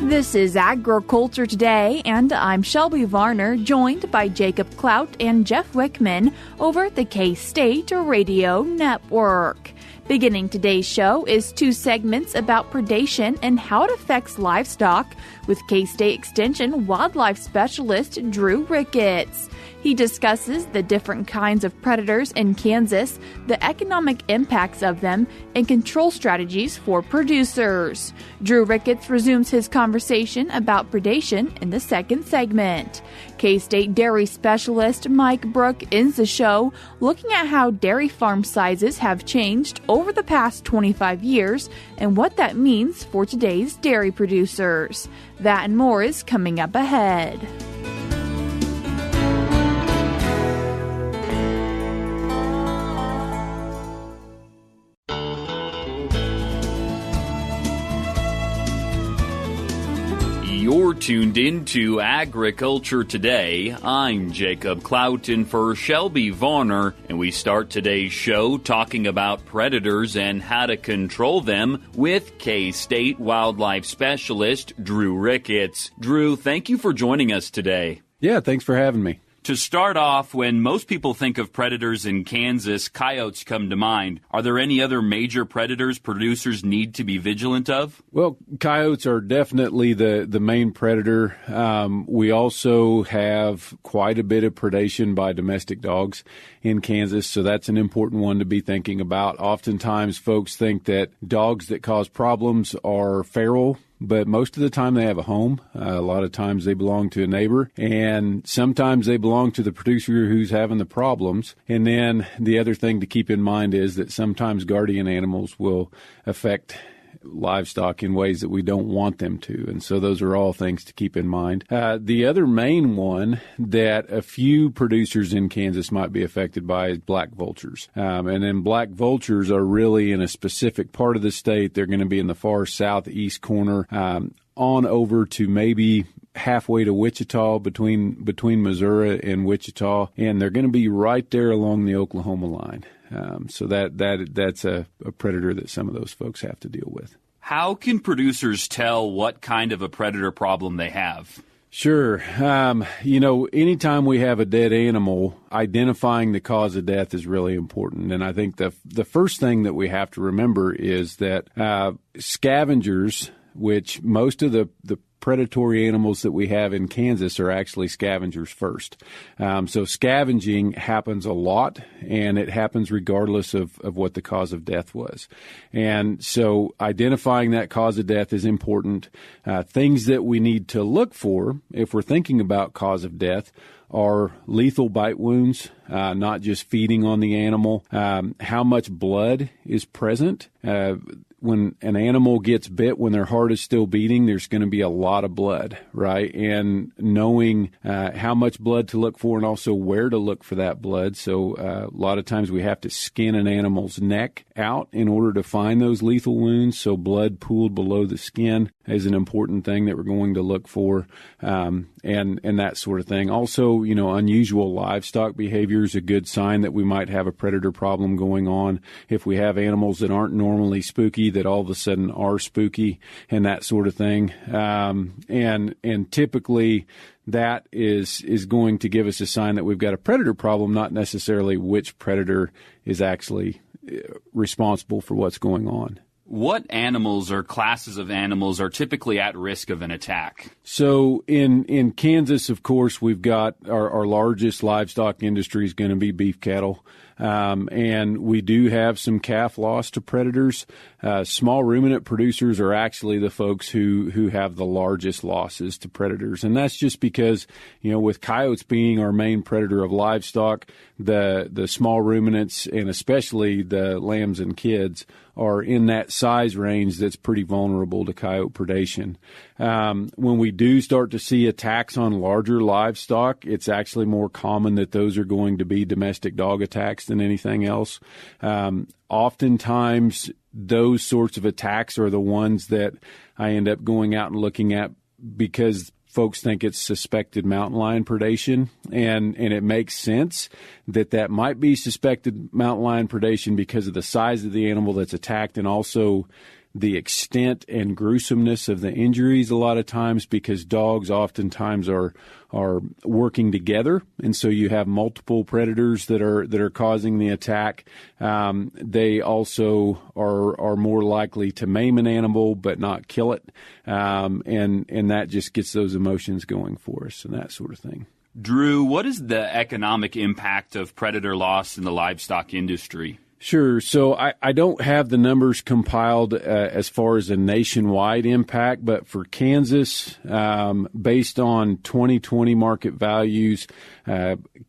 This is Agriculture Today, and I'm Shelby Varner, joined by Jacob Clout and Jeff Wickman over at the K-State Radio Network. Beginning today's show is 2 segments about predation and how it affects livestock with K-State Extension wildlife specialist Drew Ricketts. He discusses the different kinds of predators in Kansas, the economic impacts of them, and control strategies for producers. Drew Ricketts resumes his conversation about predation in the second segment. K-State dairy specialist Mike Brouk ends the show looking at how dairy farm sizes have changed over the past 25 years and what that means for today's dairy producers. That and more is coming up ahead. You're tuned into Agriculture Today. I'm Jacob Clout in for Shelby Varner, and we start today's show talking about predators and how to control them with K-State wildlife specialist Drew Ricketts. Drew, thank you for joining us today. Yeah, thanks for having me. To start off, when most people think of predators in Kansas, coyotes come to mind. Are there any other major predators producers need to be vigilant of? Well, coyotes are definitely the main predator. We also have quite a bit of predation by domestic dogs in Kansas, so that's an important one to be thinking about. Oftentimes, folks think that dogs that cause problems are feral, but most of the time they have a home. A lot of times they belong to a neighbor, and sometimes they belong to the producer who's having the problems. And then the other thing to keep in mind is that sometimes guardian animals will affect livestock in ways that we don't want them to. And so those are all things to keep in mind. The other main one that a few producers in Kansas might be affected by is black vultures. And then black vultures are really in a specific part of the state. They're going to be in the far southeast corner, on over to maybe halfway to Wichita, between Missouri and Wichita, and they're going to be right there along the Oklahoma line. So that's a predator that some of those folks have to deal with. How can producers tell what kind of a predator problem they have? Sure. Anytime we have a dead animal, identifying the cause of death is really important. And I think the first thing that we have to remember is that scavengers, which most of the predatory animals that we have in Kansas are actually scavengers first. So scavenging happens a lot, and it happens regardless of what the cause of death was. And so identifying that cause of death is important. Things that we need to look for if we're thinking about cause of death are lethal bite wounds, not just feeding on the animal, how much blood is present. When an animal gets bit, when their heart is still beating, there's going to be a lot of blood, right? And knowing how much blood to look for and also where to look for that blood. So a lot of times we have to skin an animal's neck out in order to find those lethal wounds. So blood pooled below the skin is an important thing that we're going to look for, and that sort of thing. Also, unusual livestock behavior is a good sign that we might have a predator problem going on. If we have animals that aren't normally spooky, that all of a sudden are spooky, and that sort of thing. And typically that is going to give us a sign that we've got a predator problem, not necessarily which predator is actually responsible for what's going on. What animals or classes of animals are typically at risk of an attack? So in Kansas, of course, we've got our largest livestock industry is going to be beef cattle. And we do have some calf loss to predators. Small ruminant producers are actually the folks who have the largest losses to predators. And that's just because, with coyotes being our main predator of livestock, the small ruminants and especially the lambs and kids are in that size range that's pretty vulnerable to coyote predation. When we do start to see attacks on larger livestock, it's actually more common that those are going to be domestic dog attacks than anything else. Oftentimes, those sorts of attacks are the ones that I end up going out and looking at because folks think it's suspected mountain lion predation, and it makes sense that might be suspected mountain lion predation because of the size of the animal that's attacked and also the extent and gruesomeness of the injuries a lot of times, because dogs oftentimes are working together, and so you have multiple predators that are causing the attack. They also are more likely to maim an animal but not kill it, and that just gets those emotions going for us and that sort of thing. Drew, what is the economic impact of predator loss in the livestock industry? Sure. So I don't have the numbers compiled as far as a nationwide impact, but for Kansas, based on 2020 market values,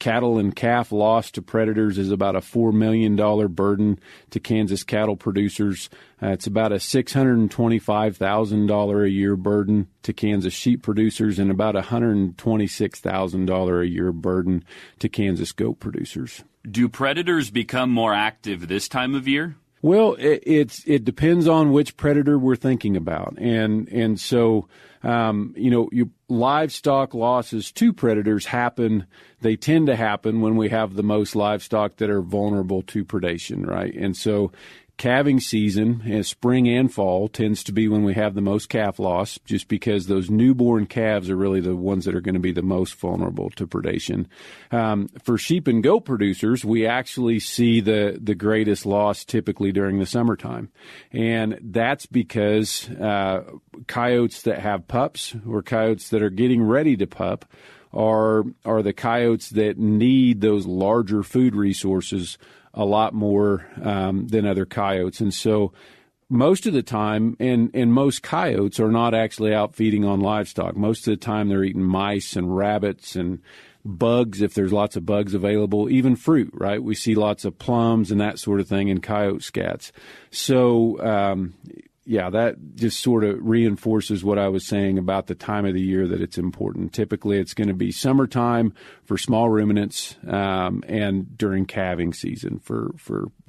cattle and calf loss to predators is about a $4 million burden to Kansas cattle producers. It's about a $625,000 a year burden to Kansas sheep producers and about a $126,000 a year burden to Kansas goat producers. Do predators become more active this time of year? Well, it depends on which predator we're thinking about, and so livestock losses to predators happen. They tend to happen when we have the most livestock that are vulnerable to predation, right? And so calving season, spring and fall, tends to be when we have the most calf loss, just because those newborn calves are really the ones that are going to be the most vulnerable to predation. For sheep and goat producers, we actually see the greatest loss typically during the summertime. And that's because coyotes that have pups or coyotes that are getting ready to pup are the coyotes that need those larger food resources a lot more than other coyotes. And so most of the time, and most coyotes are not actually out feeding on livestock. Most of the time they're eating mice and rabbits and bugs, if there's lots of bugs available, even fruit, right? We see lots of plums and that sort of thing in coyote scats. So, that just sort of reinforces what I was saying about the time of the year that it's important. Typically, it's going to be summertime for small ruminants and during calving season for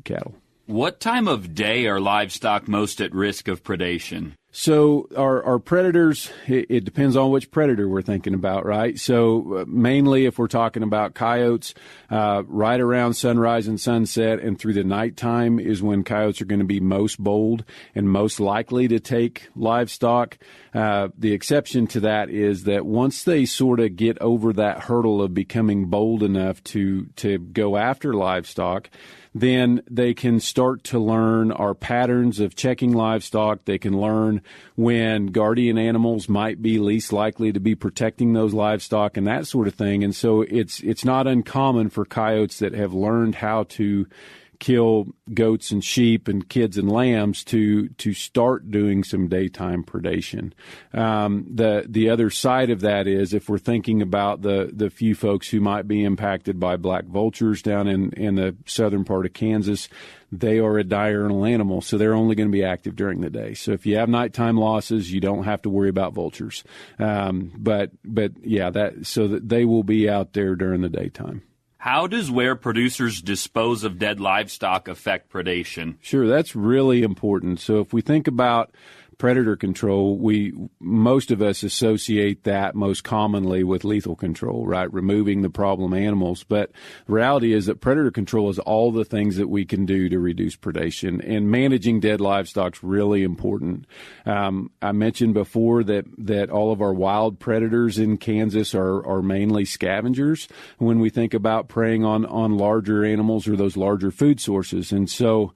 cattle. What time of day are livestock most at risk of predation? So our predators, it depends on which predator we're thinking about, right? So mainly if we're talking about coyotes, right around sunrise and sunset and through the nighttime is when coyotes are going to be most bold and most likely to take livestock. The exception to that is that once they sort of get over that hurdle of becoming bold enough to go after livestock, then they can start to learn our patterns of checking livestock. They can learn when guardian animals might be least likely to be protecting those livestock and that sort of thing. And so it's not uncommon for coyotes that have learned how to kill goats and sheep and kids and lambs to start doing some daytime predation. The other side of that is if we're thinking about the few folks who might be impacted by black vultures down in the southern part of Kansas, they are a diurnal animal, so they're only going to be active during the day. So if you have nighttime losses, you don't have to worry about vultures. So that they will be out there during the daytime. How does where producers dispose of dead livestock affect predation? Sure, that's really important. So if we think about predator control, most of us associate that most commonly with lethal control, right? Removing the problem animals. But the reality is that predator control is all the things that we can do to reduce predation, and managing dead livestock is really important. I mentioned before that all of our wild predators in Kansas are mainly scavengers when we think about preying on larger animals or those larger food sources. And so,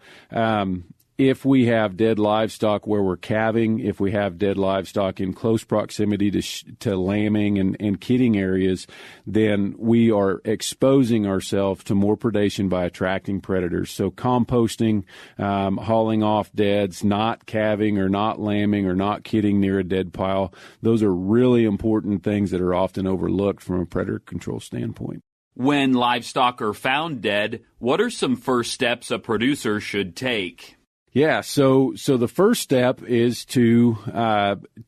if we have dead livestock where we're calving, if we have dead livestock in close proximity to lambing and kidding areas, then we are exposing ourselves to more predation by attracting predators. So composting, hauling off deads, not calving or not lambing or not kidding near a dead pile, those are really important things that are often overlooked from a predator control standpoint. When livestock are found dead, what are some first steps a producer should take? Yeah, so the first step is to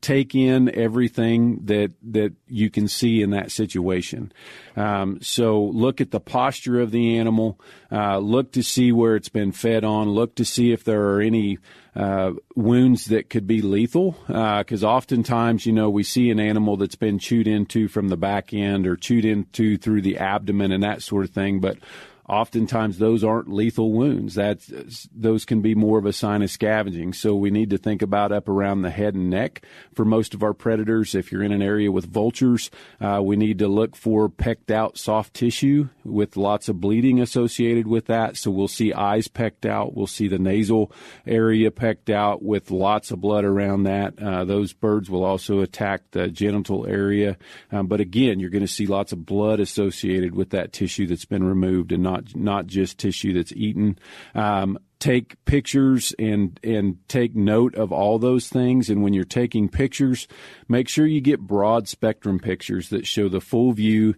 take in everything that you can see in that situation. So look at the posture of the animal, look to see where it's been fed on, look to see if there are any wounds that could be lethal, because oftentimes, we see an animal that's been chewed into from the back end or chewed into through the abdomen and that sort of thing, but oftentimes those aren't lethal wounds. Those can be more of a sign of scavenging. So we need to think about up around the head and neck for most of our predators. If you're in an area with vultures, we need to look for pecked out soft tissue with lots of bleeding associated with that. So we'll see eyes pecked out. We'll see the nasal area pecked out with lots of blood around that. Those birds will also attack the genital area. But again, you're going to see lots of blood associated with that tissue that's been removed and not just tissue that's eaten. Take pictures and take note of all those things. And when you're taking pictures, make sure you get broad spectrum pictures that show the full view,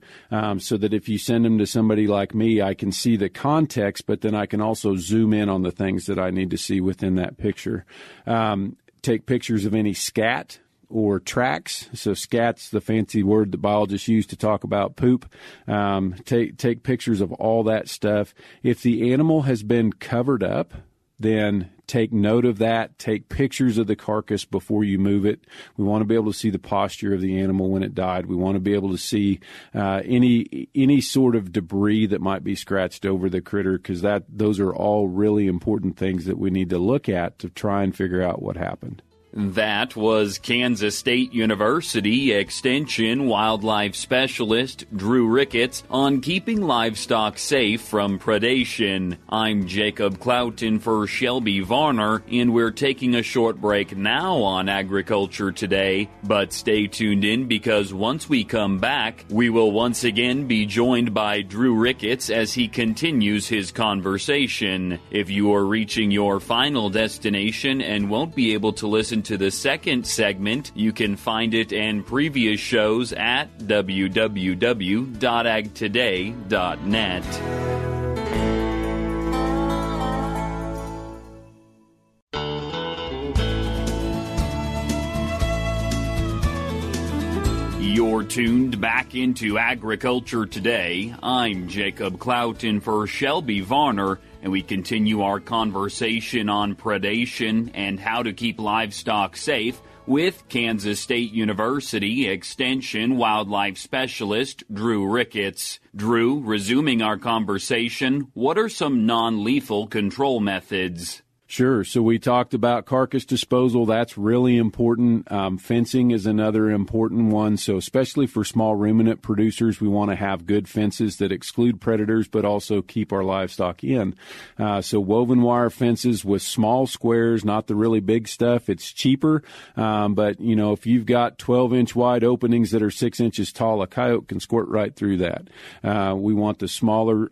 so that if you send them to somebody like me, I can see the context, but then I can also zoom in on the things that I need to see within that picture. Take pictures of any scat or tracks. So scat's the fancy word that biologists use to talk about poop. Take pictures of all that stuff. If the animal has been covered up, then take note of that. Take pictures of the carcass before you move it. We want to be able to see the posture of the animal when it died. We want to be able to see any sort of debris that might be scratched over the critter, because those are all really important things that we need to look at to try and figure out what happened. That was Kansas State University Extension wildlife specialist Drew Ricketts on keeping livestock safe from predation. I'm Jacob Cloughton for Shelby Varner, and we're taking a short break now on Agriculture Today. But stay tuned in, because once we come back, we will once again be joined by Drew Ricketts as he continues his conversation. If you are reaching your final destination and won't be able to listen to the second segment, you can find it and previous shows at www.agtoday.net. You're tuned back into Agriculture Today. I'm Jacob Cloughton for Shelby Varner, and we continue our conversation on predation and how to keep livestock safe with Kansas State University Extension wildlife specialist Drew Ricketts. Drew, resuming our conversation, what are some non-lethal control methods? Sure. So we talked about carcass disposal. That's really important. Fencing is another important one. So especially for small ruminant producers, we want to have good fences that exclude predators, but also keep our livestock in. So woven wire fences with small squares, not the really big stuff. It's cheaper. But if you've got 12-inch wide openings that are 6 inches tall, a coyote can squirt right through that. We want the smaller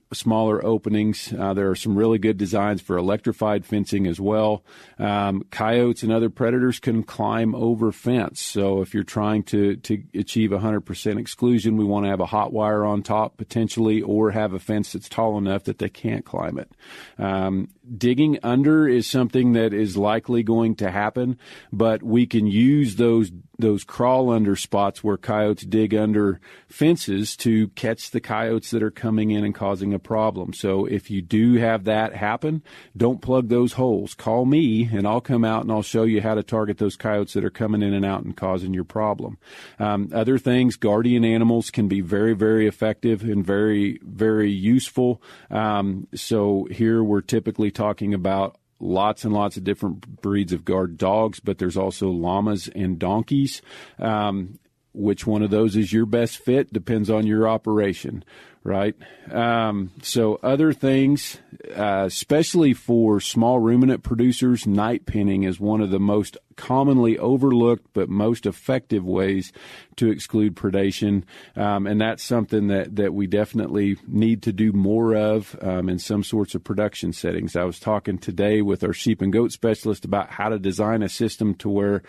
openings. There are some really good designs for electrified fencing as well. Coyotes and other predators can climb over fence. So if you're trying to achieve 100% exclusion, we want to have a hot wire on top potentially, or have a fence that's tall enough that they can't climb it. Digging under is something that is likely going to happen, but we can use those crawl under spots where coyotes dig under fences to catch the coyotes that are coming in and causing a problem. So if you do have that happen, don't plug those holes. Call me and I'll come out and I'll show you how to target those coyotes that are coming in and out and causing your problem. Other things, guardian animals can be very, very effective and very, very useful. So here we're typically talking about lots and lots of different breeds of guard dogs, but there's also llamas and donkeys. Which one of those is your best fit depends on your operation, right? So other things, especially for small ruminant producers, night pinning is one of the most commonly overlooked but most effective ways to exclude predation. And that's something that we definitely need to do more of in some sorts of production settings. I was talking today with our sheep and goat specialist about how to design a system to where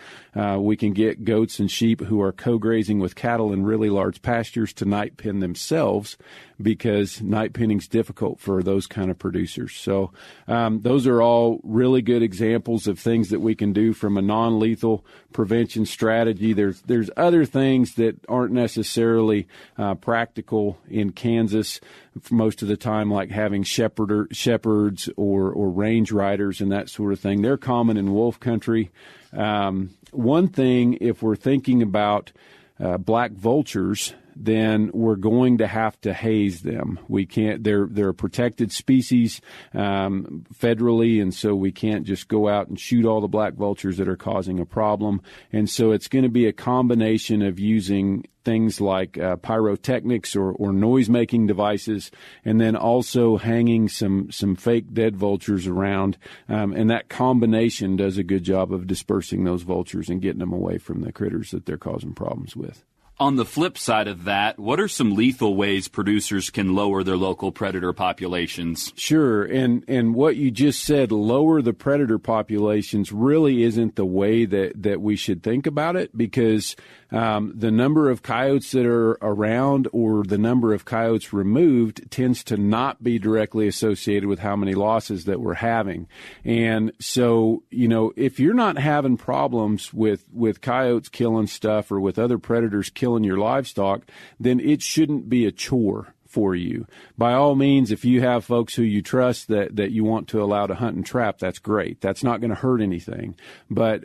we can get goats and sheep who are co-grazing with cattle in really large pastures to night pin themselves because night pinning's difficult for those kind of producers. So those are all really good examples of things that we can do from a non-lethal prevention strategy. There's other things that aren't necessarily practical in Kansas most of the time, like having shepherds or range riders and that sort of thing. They're common in wolf country. One thing, if we're thinking about black vultures, then we're going to have to haze them. We can't. They're a protected species federally, and so we can't just go out and shoot all the black vultures that are causing a problem. And so it's going to be a combination of using things like pyrotechnics or noise-making devices, and then also hanging some fake dead vultures around. And that combination does a good job of dispersing those vultures and getting them away from the critters that they're causing problems with. On the flip side of that, what are some lethal ways producers can lower their local predator populations? Sure, and what you just said, lower the predator populations, really isn't the way that we should think about it, because the number of coyotes that are around or the number of coyotes removed tends to not be directly associated with how many losses that we're having. And so, if you're not having problems with coyotes killing stuff or with other predators killing your livestock, then it shouldn't be a chore for you. By all means, if you have folks who you trust that you want to allow to hunt and trap, that's great. That's not going to hurt anything. But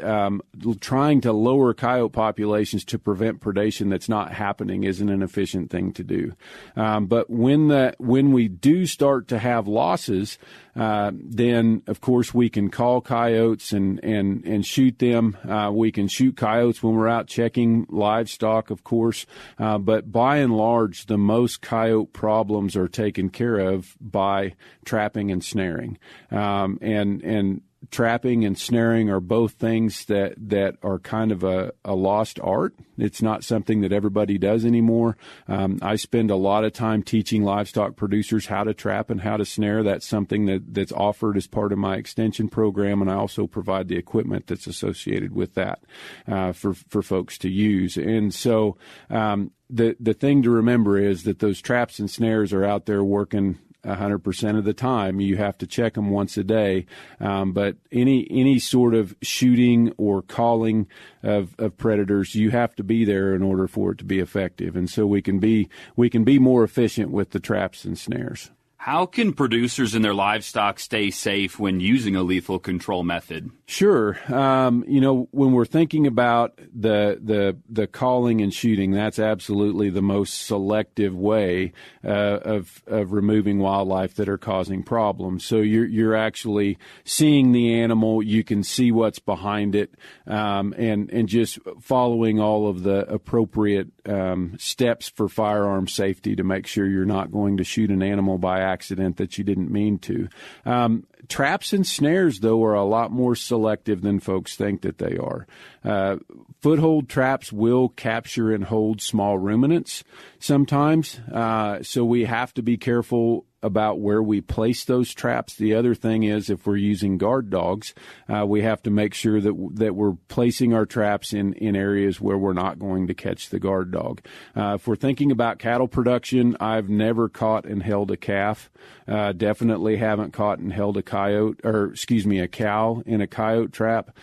trying to lower coyote populations to prevent predation that's not happening isn't an efficient thing to do. But when we do start to have losses, then of course we can call coyotes and shoot them. We can shoot coyotes when we're out checking livestock, of course. But by and large, the most coyote problems are taken care of by trapping and snaring. And trapping and snaring are both things that are kind of a lost art. It's not something that everybody does anymore. I spend a lot of time teaching livestock producers how to trap and how to snare. That's something that's offered as part of my extension program, and I also provide the equipment that's associated with that for folks to use. And so the thing to remember is that those traps and snares are out there working 100% of the time. You have to check them once a day. But any sort of shooting or calling of predators, you have to be there in order for it to be effective. And so we can be more efficient with the traps and snares. How can producers and their livestock stay safe when using a lethal control method? Sure. When we're thinking about the calling and shooting, that's absolutely the most selective way of removing wildlife that are causing problems. So you're actually seeing the animal, you can see what's behind it, and just following all of the appropriate steps for firearm safety to make sure you're not going to shoot an animal by accident that you didn't mean to. Traps and snares, though, are a lot more selective than folks think that they are. Foothold traps will capture and hold small ruminants sometimes, so we have to be careful about where we place those traps. The other thing is, if we're using guard dogs, we have to make sure that we're placing our traps in areas where we're not going to catch the guard dog. If we're thinking about cattle production, I've never caught and held a calf. Definitely haven't caught and held a cow in a coyote trap.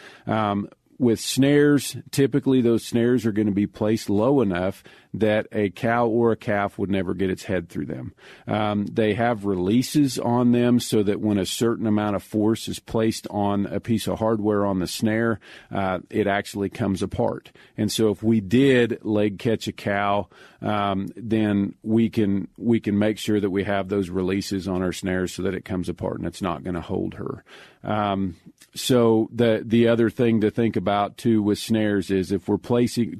With snares, typically those snares are going to be placed low enough that a cow or a calf would never get its head through them. They have releases on them so that when a certain amount of force is placed on a piece of hardware on the snare, it actually comes apart. And so if we did leg catch a cow, then we can make sure that we have those releases on our snares so that it comes apart and it's not going to hold her. So the other thing to think about too with snares is if we're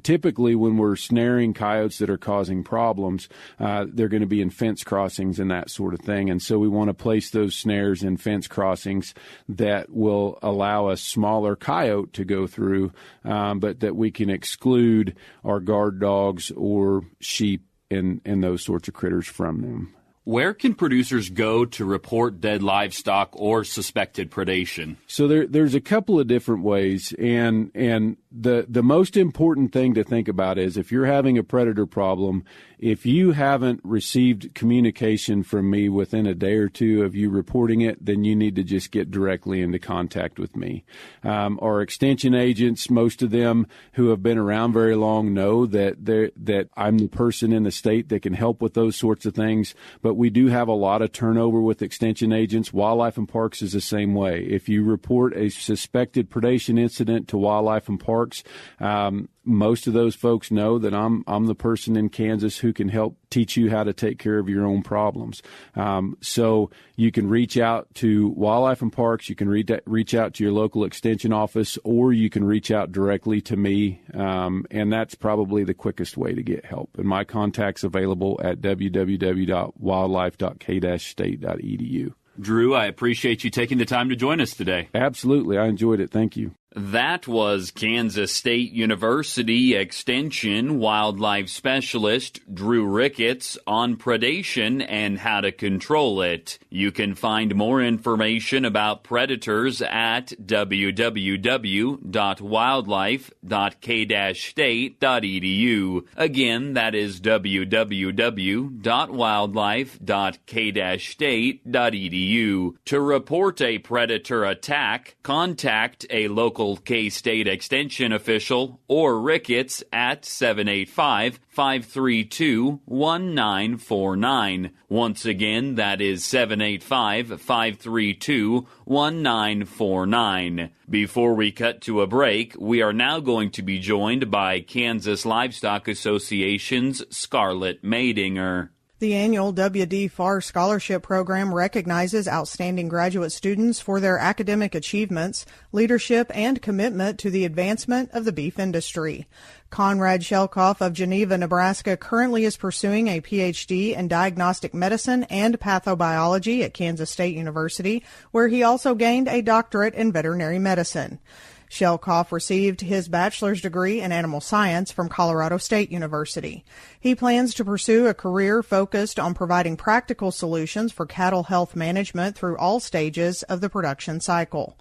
typically when we're snaring coyotes that are causing problems, they're going to be in fence crossings and that sort of thing. And so we want to place those snares in fence crossings that will allow a smaller coyote to go through, but that we can exclude our guard dogs or sheep and those sorts of critters from them. Where can producers go to report dead livestock or suspected predation? So there's a couple of different ways, and the most important thing to think about is if you're having a predator problem, if you haven't received communication from me within a day or two of you reporting it, then you need to just get directly into contact with me. Our extension agents, most of them who have been around very long, know that I'm the person in the state that can help with those sorts of things. But we do have a lot of turnover with extension agents. Wildlife and Parks is the same way. If you report a suspected predation incident to Wildlife and Parks, most of those folks know that I'm the person in Kansas who can help teach you how to take care of your own problems. So you can reach out to Wildlife and Parks, you can reach out to your local extension office, or you can reach out directly to me, and that's probably the quickest way to get help. And my contact's available at www.wildlife.k-state.edu. Drew, I appreciate you taking the time to join us today. Absolutely. I enjoyed it. Thank you. That was Kansas State University Extension Wildlife Specialist Drew Ricketts on predation and how to control it. You can find more information about predators at www.wildlife.k-state.edu. Again, that is www.wildlife.k-state.edu. To report a predator attack, contact a local K-State Extension official or Ricketts at 785-532-1949. Once again, that is 785-532-1949. Before we cut to a break, we are now going to be joined by Kansas Livestock Association's Scarlett Madinger. The annual W.D. Farr Scholarship Program recognizes outstanding graduate students for their academic achievements, leadership, and commitment to the advancement of the beef industry. Conrad Shelkoff of Geneva, Nebraska, currently is pursuing a Ph.D. in diagnostic medicine and pathobiology at Kansas State University, where he also gained a doctorate in veterinary medicine. Shelkoff received his bachelor's degree in animal science from Colorado State University. He plans to pursue a career focused on providing practical solutions for cattle health management through all stages of the production cycle.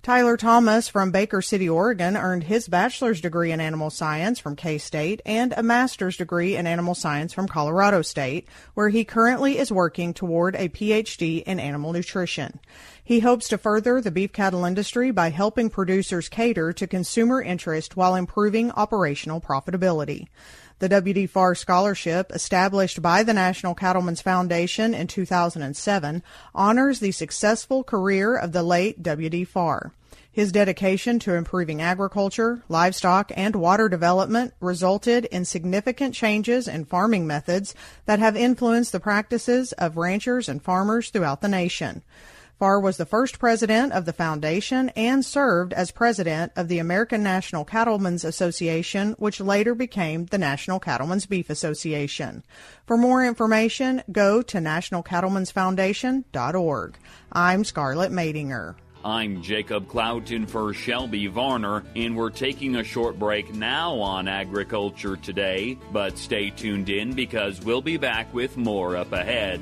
Tyler Thomas from Baker City, Oregon, earned his bachelor's degree in animal science from K-State and a master's degree in animal science from Colorado State, where he currently is working toward a Ph.D. in animal nutrition. He hopes to further the beef cattle industry by helping producers cater to consumer interest while improving operational profitability. The W.D. Farr Scholarship, established by the National Cattlemen's Foundation in 2007, honors the successful career of the late W.D. Farr. His dedication to improving agriculture, livestock, and water development resulted in significant changes in farming methods that have influenced the practices of ranchers and farmers throughout the nation. Farr was the first president of the foundation and served as president of the American National Cattlemen's Association, which later became the National Cattlemen's Beef Association. For more information, go to nationalcattlemensfoundation.org. I'm Scarlett Madinger. I'm Jacob Cloughton for Shelby Varner, and we're taking a short break now on Agriculture Today, but stay tuned in because we'll be back with more up ahead.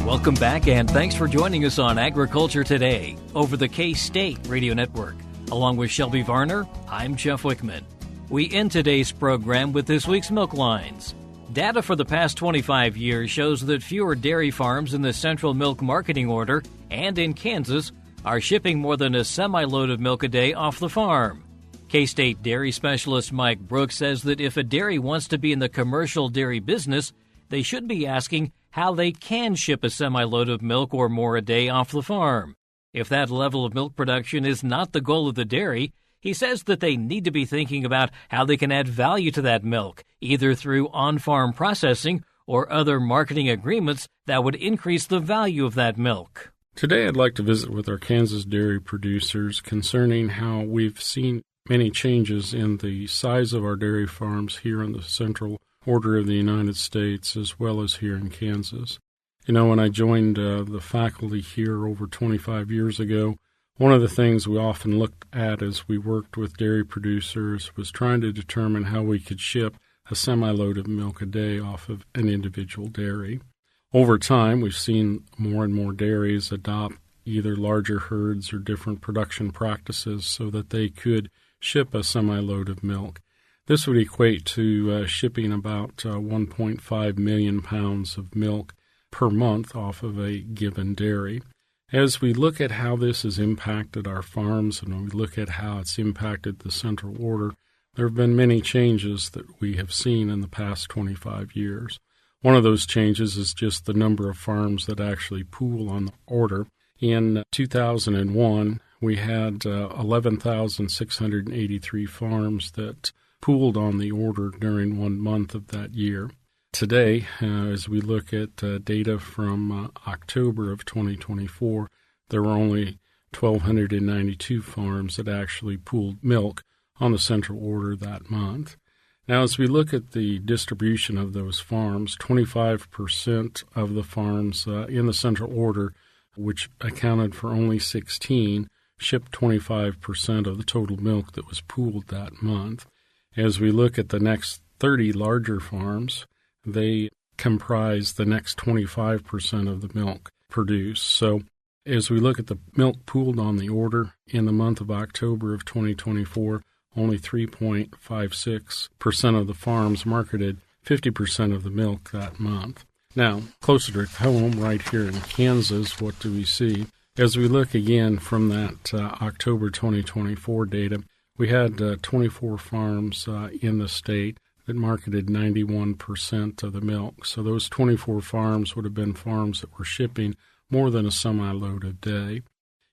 Welcome back, and thanks for joining us on Agriculture Today over the K-State Radio Network. Along with Shelby Varner, I'm Jeff Wickman. We end today's program with this week's milk lines. Data for the past 25 years shows that fewer dairy farms in the Central Milk Marketing Order and in Kansas are shipping more than a semi-load of milk a day off the farm. K-State dairy specialist Mike Brouk says that if a dairy wants to be in the commercial dairy business, they should be asking how they can ship a semi-load of milk or more a day off the farm. If that level of milk production is not the goal of the dairy, he says that they need to be thinking about how they can add value to that milk, either through on-farm processing or other marketing agreements that would increase the value of that milk. Today I'd like to visit with our Kansas dairy producers concerning how we've seen many changes in the size of our dairy farms here in the Central Order of the United States, as well as here in Kansas. You know, when I joined the faculty here over 25 years ago, one of the things we often looked at as we worked with dairy producers was trying to determine how we could ship a semi-load of milk a day off of an individual dairy. Over time, we've seen more and more dairies adopt either larger herds or different production practices so that they could ship a semi-load of milk. This would equate to shipping about 1.5 million pounds of milk per month off of a given dairy. As we look at how this has impacted our farms and we look at how it's impacted the central order, there have been many changes that we have seen in the past 25 years. One of those changes is just the number of farms that actually pool on the order. In 2001, we had 11,683 farms that pooled on the order during 1 month of that year. Today, as we look at data from October of 2024, there were only 1,292 farms that actually pooled milk on the central order that month. Now, as we look at the distribution of those farms, 25% of the farms in the central order, which accounted for only 16, shipped 25% of the total milk that was pooled that month. As we look at the next 30 larger farms, they comprise the next 25% of the milk produced. So as we look at the milk pooled on the order in the month of October of 2024, only 3.56% of the farms marketed 50% of the milk that month. Now, closer to home, right here in Kansas, what do we see? As we look again from that October 2024 data, we had 24 farms in the state that marketed 91% of the milk. So those 24 farms would have been farms that were shipping more than a semi-load a day.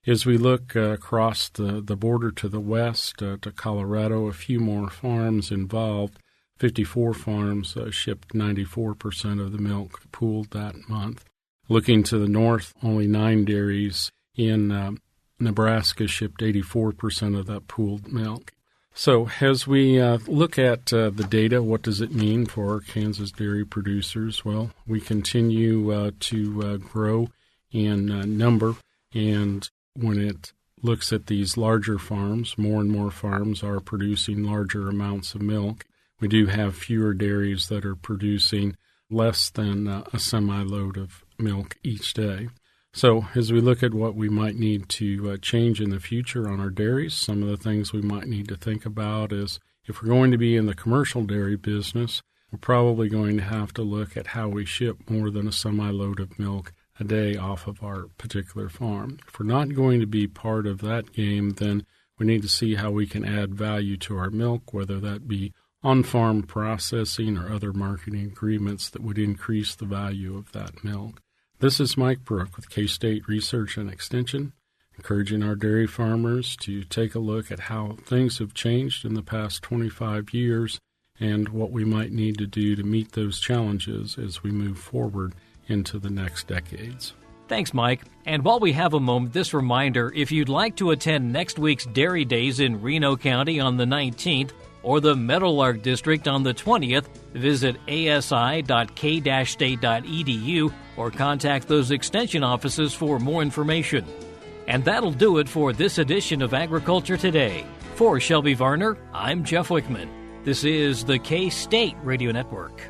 As we look across the border to the west, to Colorado, a few more farms involved. 54 farms shipped 94% of the milk pooled that month. Looking to the north, only 9 dairies in Nebraska shipped 84% of that pooled milk. So as we look at the data, what does it mean for our Kansas dairy producers? Well, we continue to grow in number, and when it looks at these larger farms, more and more farms are producing larger amounts of milk. We do have fewer dairies that are producing less than a semi-load of milk each day. So as we look at what we might need to change in the future on our dairies, some of the things we might need to think about is if we're going to be in the commercial dairy business, we're probably going to have to look at how we ship more than a semi-load of milk a day off of our particular farm. If we're not going to be part of that game, then we need to see how we can add value to our milk, whether that be on-farm processing or other marketing agreements that would increase the value of that milk. This is Mike Brouk with K-State Research and Extension, encouraging our dairy farmers to take a look at how things have changed in the past 25 years and what we might need to do to meet those challenges as we move forward into the next decades. Thanks, Mike. And while we have a moment, this reminder, if you'd like to attend next week's Dairy Days in Reno County on the 19th or the Meadowlark District on the 20th, visit asi.k-state.edu or contact those extension offices for more information. And that'll do it for this edition of Agriculture Today. For Shelby Varner, I'm Jeff Wickman. This is the K-State Radio Network.